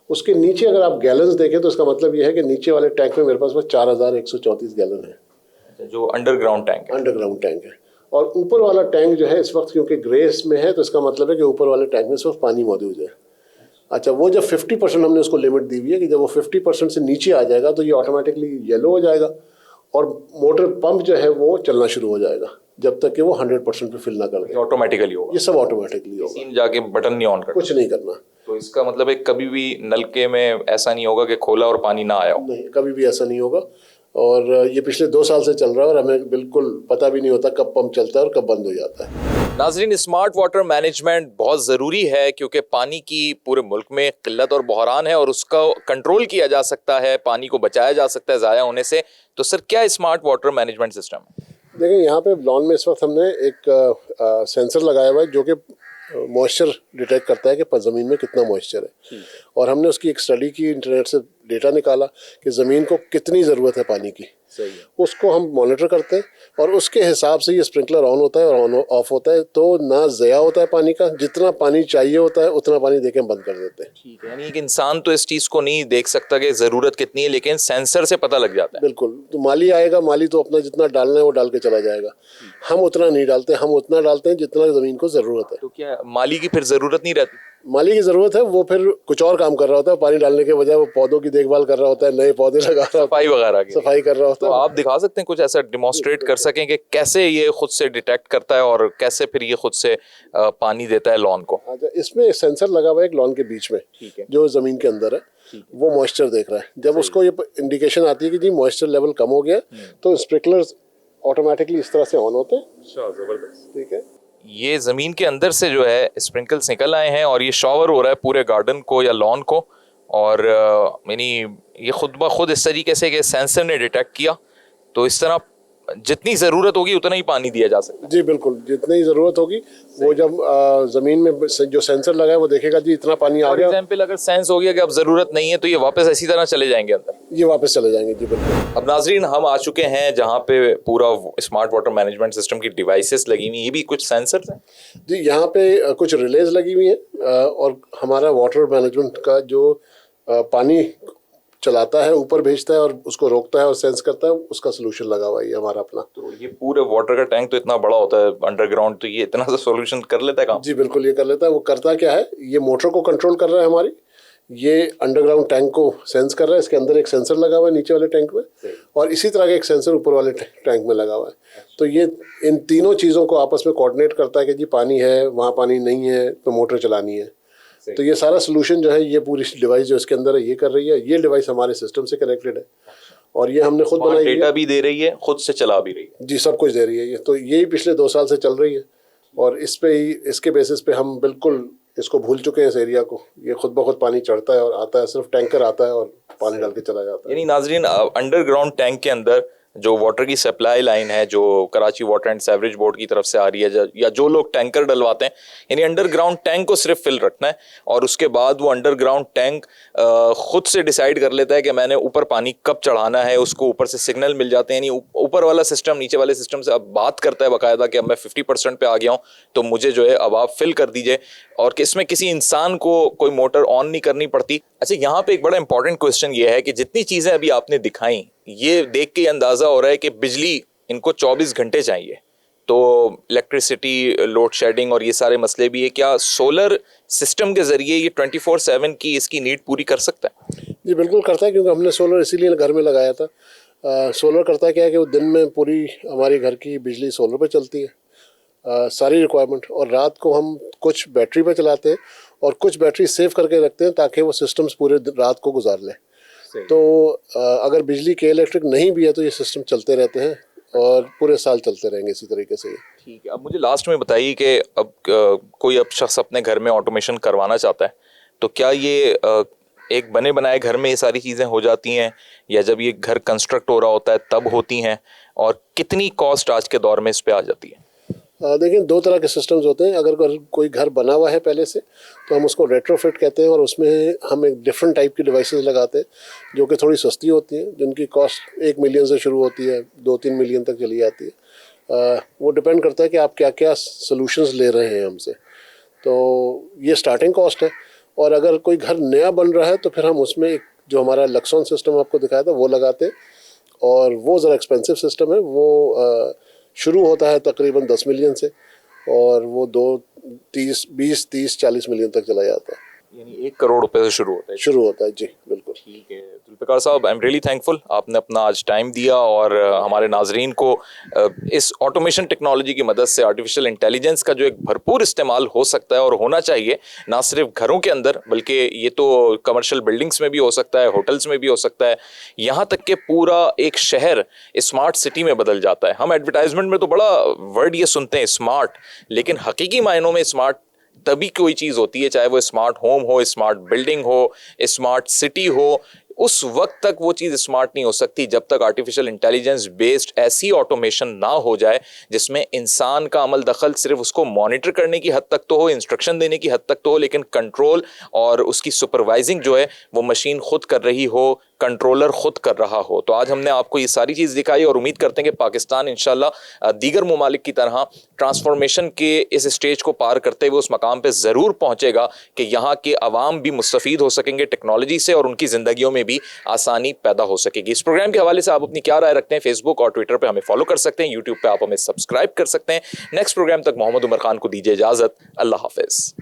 उसके नीचे अगर आप गैलन्स देखें तो इसका मतलब ये है कि नीचे वाले टैंक में मेरे पास 4134 गैलन है, जो अंडरग्राउंड टैंक है। अंडरग्राउंड टैंक है। और ऊपर वाला टैंक जो है इस वक्त क्योंकि ग्रेस में है, तो इसका मतलब है कि ऊपर वाले टैंक में इस वक्त पानी मौजूद है। अच्छा, वो जब 50% हमने उसको लिमिट दी हुई है कि जब वो 50% से नीचे आ जाएगा तो ये ऑटोमेटिकली येलो हो जाएगा और मोटर पंप जो है वो चलना शुरू हो जाएगा जब तक कि वो 100% पे फिल ना कर दे। ऑटोमेटिकली होगा, ये सब ऑटोमेटिकली होगा, सीन जाके बटन नहीं ऑन करना, कुछ नहीं करना। तो इसका मतलब है कभी भी नलके में ऐसा नहीं होगा कि खोला और पानी ना आया हो। नहीं, कभी भी ऐसा नहीं होगा। और ये पिछले 2 साल से चल रहा है और हमें बिल्कुल पता भी नहीं होता कब पंप चलता है और कब बंद हो जाता है। नाजरीन, स्मार्ट वाटर मैनेजमेंट बहुत ज़रूरी है क्योंकि पानी की पूरे मुल्क में किल्लत और बहरान है और उसका कंट्रोल किया जा सकता है, पानी को बचाया जा सकता है ज़ाया होने से। तो सर, क्या स्मार्ट वाटर मैनेजमेंट सिस्टम है? देखिए, यहाँ पे लॉन में इस वक्त हमने एक सेंसर लगाया हुआ है जो कि मॉइस्चर डिटेक्ट करता है कि ज़मीन में कितना मॉइस्चर है, और हमने उसकी एक स्टडी की, इंटरनेट से डेटा निकाला कि ज़मीन को कितनी ज़रूरत है पानी की। सही है। उसको हम मॉनिटर करते हैं और उसके हिसाब से ये स्प्रिंकलर ऑन होता है और ऑन ऑफ होता है, तो ना ज़या होता है पानी का, जितना पानी चाहिए होता है उतना पानी देके हम बंद कर देते हैं। ठीक है, यानी एक इंसान तो इस चीज़ को नहीं देख सकता कि ज़रूरत कितनी है, लेकिन सेंसर से पता लग जाता है। बिल्कुल। तो माली आएगा, माली तो अपना जितना डालना है वो डाल के चला जाएगा, हम उतना नहीं डालते, हम उतना डालते हैं जितना ज़मीन को ज़रूरत है। तो क्या माली की फिर ज़रूरत नहीं रहती? माली की ज़रूरत है, वो फिर कुछ और काम कर रहा होता है, पानी डालने के बजाय वो पौधों की देखभाल कर रहा होता है, नए पौधे लगा रहा होता है, सफाई वगैरह की। सफाई कर रहा होता तो है। आप दिखा सकते हैं कुछ ऐसा डिमॉन्स्ट्रेट कर सकें कि कैसे ये खुद से डिटेक्ट करता है और कैसे फिर ये खुद से पानी देता है लॉन को? अच्छा, इसमें एक सेंसर लगा हुआ है एक लॉन के बीच में, जो ज़मीन के अंदर है, वो मॉइस्चर देख रहा है। जब उसको ये इंडिकेशन आती है कि जी मॉइस्चर लेवल कम हो गया, तो स्प्रिंकलर्स ऑटोमेटिकली इस तरह से ऑन होते हैं। जबरदस्त। ठीक है, ये ज़मीन के अंदर से जो है स्प्रिंकल्स निकल आए हैं और ये शॉवर हो रहा है पूरे गार्डन को या लॉन को, और यानी ये खुद ब खुद इस तरीके से कि सेंसर ने डिटेक्ट किया, तो इस तरह जितनी ज़रूरत होगी उतना ही पानी दिया जा सकता है। जी बिल्कुल, जितनी ज़रूरत होगी वो जब ज़मीन में जो सेंसर लगा है वो देखेगा जी इतना पानी आ फॉर गया, एग्जाम्पल अगर सेंस हो गया कि अब ज़रूरत नहीं है तो ये वापस इसी तरह चले जाएंगे अंदर। ये वापस चले जाएंगे। जी बिल्कुल। अब नाजरीन, हम आ चुके हैं जहाँ पे पूरा स्मार्ट वाटर मैनेजमेंट सिस्टम की डिवाइसेस लगी हुई, ये भी कुछ सेंसर्स हैं। जी, यहाँ पे कुछ रिलेज लगी हुई हैं और हमारा वाटर मैनेजमेंट का जो पानी चलाता है, ऊपर भेजता है और उसको रोकता है और सेंस करता है, उसका सोल्यूशन लगा हुआ है हमारा अपना। तो ये पूरे वाटर का टैंक तो इतना बड़ा होता है अंडरग्राउंड, तो ये इतना सा सोल्यूशन कर लेता है काम? जी बिल्कुल, ये कर लेता है। वो करता क्या है, ये मोटर को कंट्रोल कर रहा है हमारी, ये अंडरग्राउंड टैंक को सेंस कर रहा है, इसके अंदर एक सेंसर लगा हुआ है नीचे वाले टैंक में, और इसी तरह का एक सेंसर ऊपर वाले टैंक में लगा हुआ है। तो ये इन तीनों चीज़ों को आपस में कोऑर्डिनेट करता है कि जी पानी है, वहाँ पानी नहीं है तो मोटर चलानी है। तो ये सारा सोल्यूशन जो है, ये पूरी डिवाइस जो इसके अंदर है ये कर रही है। ये डिवाइस हमारे सिस्टम से कनेक्टेड है और ये हमने खुद बनाई है। डेटा भी दे रही है, खुद से चला भी रही है। जी, सब कुछ दे रही है ये। तो यही पिछले 2 साल से चल रही है और इस पे ही, इसके बेसिस पे हम बिल्कुल इसको भूल चुके हैं इस एरिया को। ये खुद ब खुद पानी चढ़ता है और आता है, सिर्फ टैंकर आता है और पानी डाल के चला जाता है। यानी नाजरीन, अंडरग्राउंड टैंक के अंदर जो वाटर की सप्लाई लाइन है जो Karachi water and sewerage board की तरफ से आ रही है, या जो लोग टैंकर डलवाते हैं, यानी अंडरग्राउंड टैंक को सिर्फ फिल रखना है और उसके बाद वो अंडरग्राउंड टैंक खुद से डिसाइड कर लेता है कि मैंने ऊपर पानी कब चढ़ाना है, उसको ऊपर से सिग्नल मिल जाते हैं, यानी ऊपर वाला सिस्टम नीचे वाले सिस्टम से अब बात करता है बाकायदा कि अब मैं 50% पे आ गया हूँ तो मुझे जो है अब आप फिल कर दीजिए, और कि इसमें किसी इंसान को कोई मोटर ऑन नहीं करनी पड़ती। अच्छा, यहाँ पे एक बड़ा इंपॉर्टेंट क्वेश्चन ये है कि जितनी चीजें अभी आपने दिखाई, ये देख के अंदाजा हो रहा है कि बिजली इनको 24 घंटे चाहिए, तो इलेक्ट्रिसिटी, लोड शेडिंग और ये सारे मसले भी है, क्या सोलर सिस्टम के जरिए ये 24/7 की इसकी नीड पूरी कर सकता है? जी बिल्कुल करता है, क्योंकि हमने सोलर इसीलिए घर में लगाया था। सोलर करता है क्या है कि वो दिन में पूरी हमारी घर की बिजली सोलर पे चलती है, सारी रिक्वायरमेंट, और रात को हम कुछ बैटरी पे चलाते हैं और कुछ बैटरी सेव करके रखते हैं ताकि वो सिस्टम्स पूरे रात को गुजार लें। तो अगर बिजली के इलेक्ट्रिक नहीं भी है तो ये सिस्टम चलते रहते हैं और पूरे साल चलते रहेंगे इसी तरीके से। ठीक है, अब मुझे लास्ट में बताइए कि अब कोई अब शख्स अपने घर में ऑटोमेशन करवाना चाहता है तो क्या ये एक बने बनाए घर में ये सारी चीज़ें हो जाती हैं, या जब ये घर कंस्ट्रक्ट हो रहा होता है तब होती हैं, और कितनी कॉस्ट आज के दौर में इस पे आ जाती है? देखिए, दो तरह के सिस्टम्स होते हैं। अगर कोई घर बना हुआ है पहले से तो हम उसको रेट्रोफिट कहते हैं, और उसमें हम एक डिफरेंट टाइप की डिवाइसेस लगाते हैं जो कि थोड़ी सस्ती होती हैं, जिनकी कॉस्ट 1 मिलियन से शुरू होती है, 2-3 मिलियन तक चली जाती है। वो डिपेंड करता है कि आप क्या क्या सोल्यूशंस ले रहे हैं हमसे। तो ये स्टार्टिंग कॉस्ट है, और अगर कोई घर नया बन रहा है तो फिर हम उसमें एक जो हमारा लक्सॉन सिस्टम आपको दिखाया था वो लगाते हैं, और वो ज़रा एक्सपेंसिव सिस्टम है। वो शुरू होता है तकरीबन 10 मिलियन से, और वो 20-30-40 मिलियन तक चला जाता है, यानी 1 करोड़ रुपए से शुरू होता है। जी बिल्कुल। ठीक है जुल्फ़िकार साहब, आई एम रियली थैंकफुल, आपने अपना आज टाइम दिया और हमारे नाजरीन को इस ऑटोमेशन टेक्नोलॉजी की मदद से आर्टिफिशियल इंटेलिजेंस का जो एक भरपूर इस्तेमाल हो सकता है और होना चाहिए, ना सिर्फ घरों के अंदर बल्कि ये तो कमर्शियल बिल्डिंग्स में भी हो सकता है, होटल्स में भी हो सकता है, यहाँ तक कि पूरा एक शहर स्मार्ट सिटी में बदल जाता है। हम एडवर्टाइजमेंट में तो बड़ा वर्ड ये सुनते हैं स्मार्ट, लेकिन हकीकी मायनों में स्मार्ट तभी कोई चीज़ होती है, चाहे वो स्मार्ट होम हो, स्मार्ट बिल्डिंग हो, स्मार्ट सिटी हो, उस वक्त तक वो चीज़ स्मार्ट नहीं हो सकती जब तक आर्टिफिशियल इंटेलिजेंस बेस्ड ऐसी ऑटोमेशन ना हो जाए जिसमें इंसान का अमल दखल सिर्फ उसको मॉनिटर करने की हद तक तो हो, इंस्ट्रक्शन देने की हद तक तो हो, लेकिन कंट्रोल और उसकी सुपरवाइजिंग जो है वो मशीन खुद कर रही हो, कंट्रोलर खुद कर रहा हो। तो आज हमने आपको ये सारी चीज़ दिखाई और उम्मीद करते हैं कि पाकिस्तान इंशाल्लाह दीगर ममालिक की तरह ट्रांसफॉर्मेशन के इस स्टेज को पार करते हुए उस मकाम पे ज़रूर पहुंचेगा कि यहाँ के अवाम भी मुस्तफ़ीद हो सकेंगे टेक्नोलॉजी से और उनकी ज़िंदगियों में भी आसानी पैदा हो सकेगी। इस प्रोग्राम के हवाले से आप अपनी क्या राय रखते हैं? फेसबुक और ट्विटर पर हमें फॉलो कर सकते हैं, यूट्यूब पर आप हमें सब्सक्राइब कर सकते हैं। नेक्स्ट प्रोग्राम तक मोहम्मद उमर खान को दीजिए इजाज़त। अल्लाह हाफिज़।